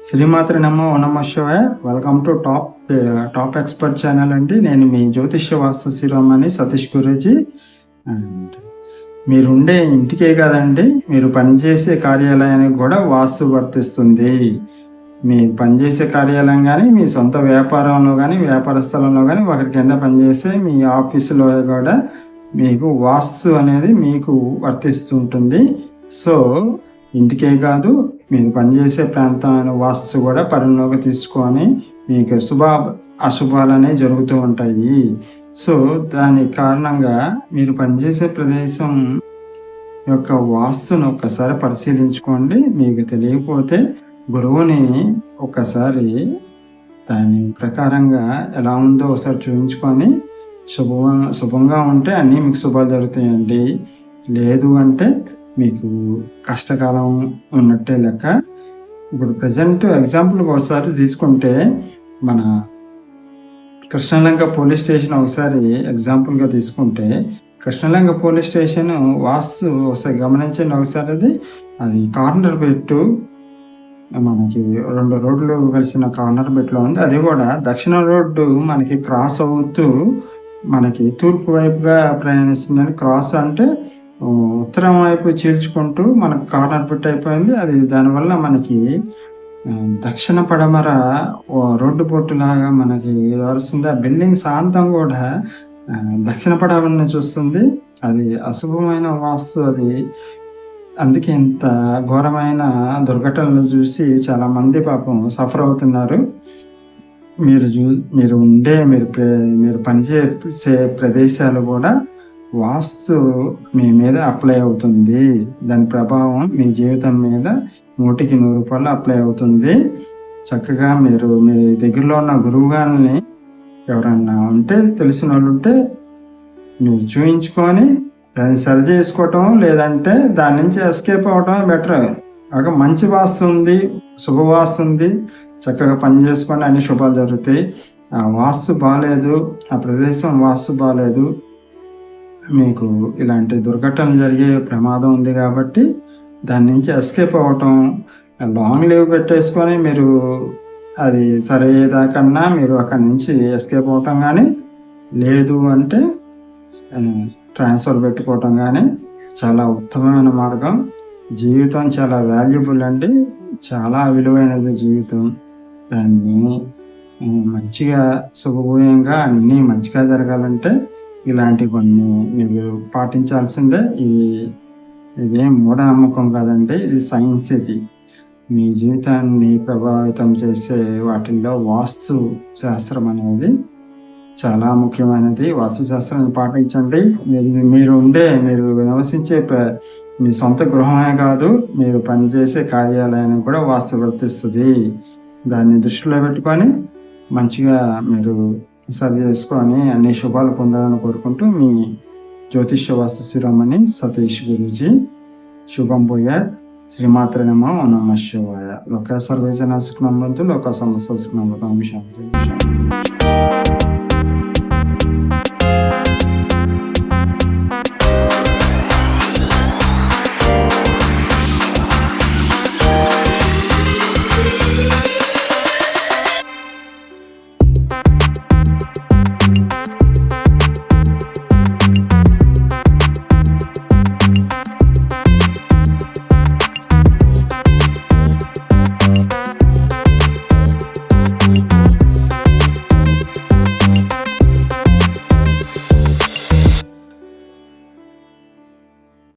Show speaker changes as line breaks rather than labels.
శ్రీమాత్రి నమో నమః శివాయ. Welcome to top expert channel అండి. నేను మీ జ్యోతిష్య వాస్తు శిరోమణి సతీష్ గురూజీ. అండ్ మీరుండే ఇంటికే కాదండి, మీరు పనిచేసే కార్యాలయానికి కూడా వాస్తు వర్తిస్తుంది. మీ పనిచేసే కార్యాలయం కానీ, మీ సొంత వ్యాపారంలో కానీ, వ్యాపార స్థలంలో కానీ, ఒకరి కింద పనిచేసే మీ ఆఫీసులో కూడా మీకు వాస్తు అనేది మీకు వర్తిస్తుంటుంది. సో ఇంటికే కాదు, మీరు పనిచేసే ప్రాంతాన్ని వాస్తు కూడా పరిగణలోకి తీసుకొని మీకు అశుభాలు అనేవి జరుగుతూ ఉంటాయి. సో దాని కారణంగా మీరు పనిచేసే ప్రదేశం యొక్క వాస్తును ఒక్కసారి పరిశీలించుకోండి. మీకు తెలియకపోతే గురువుని ఒక్కసారి దాని ప్రకారంగా ఎలా ఉందో ఒకసారి చూపించుకొని శుభంగా ఉంటే అన్నీ మీకు శుభాలు జరుగుతాయండి. లేదు అంటే మీకు కష్టకాలం ఉన్నట్టే లెక్క. ఇప్పుడు ప్రజెంట్ ఎగ్జాంపుల్ ఒకసారి తీసుకుంటే మన కృష్ణలంక పోలీస్ స్టేషన్ ఒకసారి ఎగ్జాంపుల్గా తీసుకుంటే, కృష్ణలంక పోలీస్ స్టేషన్ వాస్తు ఒకసారి గమనించండి. ఒకసారి అది కార్నర్ పెట్టు, మనకి 2 రోడ్లు కలిసిన కార్నర్ బెట్లో ఉంది. అది కూడా దక్షిణ రోడ్డు మనకి క్రాస్ అవుతూ మనకి తూర్పు వైపుగా ప్రయాణిస్తుందని. క్రాస్ అంటే ఉత్తరం వైపు చీల్చుకుంటూ మనకు కార్నర్ బిట్ అయిపోయింది. అది దానివల్ల మనకి దక్షిణ పడమర రోడ్డు పొట్టులాగా మనకి వరుస్తుంది. ఆ బిల్డింగ్ శాంతం కూడా దక్షిణ పడమరని చూస్తుంది. అది అశుభమైన వాస్తు. అది అందుకే ఇంత ఘోరమైన దుర్ఘటనలు చూసి చాలా మంది పాపం సఫర్ అవుతున్నారు. మీరు పనిచేసే ప్రదేశాలు కూడా వాస్తు మీ మీద అప్లై అవుతుంది. దాని ప్రభావం మీ జీవితం మీద 100కి 100 అప్లై అవుతుంది. చక్కగా మీరు మీ దగ్గరలో ఉన్న గురువు గారిని ఎవరన్నా ఉంటే, తెలిసిన వాళ్ళు ఉంటే మీరు చూయించుకొని దాన్ని సరి చేసుకోవటం, లేదంటే దాని నుంచి ఎస్కేప్ అవ్వటమే బెటర్. ఒక మంచి వాస్తు ఉంది, శుభవాస్తు ఉంది, చక్కగా పని చేసుకొని అన్ని శుభాలు జరుగుతాయి. ఆ వాస్తు బాగాలేదు, ఆ ప్రదేశం వాస్తు బాగాలేదు, మీకు ఇలాంటి దుర్ఘటనలు జరిగే ప్రమాదం ఉంది. కాబట్టి దాని నుంచి ఎస్కేప్ అవ్వటం, లాంగ్ లీవ్ పెట్టేసుకొని మీరు అది సరయ్యేదాకన్నా మీరు అక్కడి నుంచి ఎస్కేప్ అవ్వటం కానీ, లేదు అంటే ట్రాన్స్ఫర్ పెట్టుకోవటం కానీ చాలా ఉత్తమమైన మార్గం. జీవితం చాలా వాల్యుబుల్ అండి, చాలా విలువైనది జీవితం. దాన్ని మంచిగా శుభోయంగా అన్నీ మంచిగా జరగాలంటే ఇలాంటి కొన్ని మీరు పాటించాల్సిందే. ఇదేం మూఢనమ్మకం కాదండి, ఇది సైన్స్. ఇది మీ జీవితాన్ని ప్రభావితం చేసే వాటిల్లో వాస్తు శాస్త్రం అనేది చాలా ముఖ్యమైనది. వాస్తు శాస్త్రాన్ని పాటించండి. మీరు నివసించే మీ సొంత గృహమే కాదు, మీరు పనిచేసే కార్యాలయానికి కూడా వాస్తు వర్తిస్తుంది. దాన్ని దృష్టిలో పెట్టుకొని మంచిగా మీరు సరి చేసుకొని అన్ని శుభాలు పొందాలని కోరుకుంటూ మీ జ్యోతిష్య వాస్తు శిరోమణి సతీష్ గురూజీ. శుభం భూయాత్. శ్రీమాత్రే నమః. నమః శివాయ. లోకా సర్వే జనా సుఖినో భవంతు. లోకా సమస్తా సుఖినో భవంతు. శాంతి.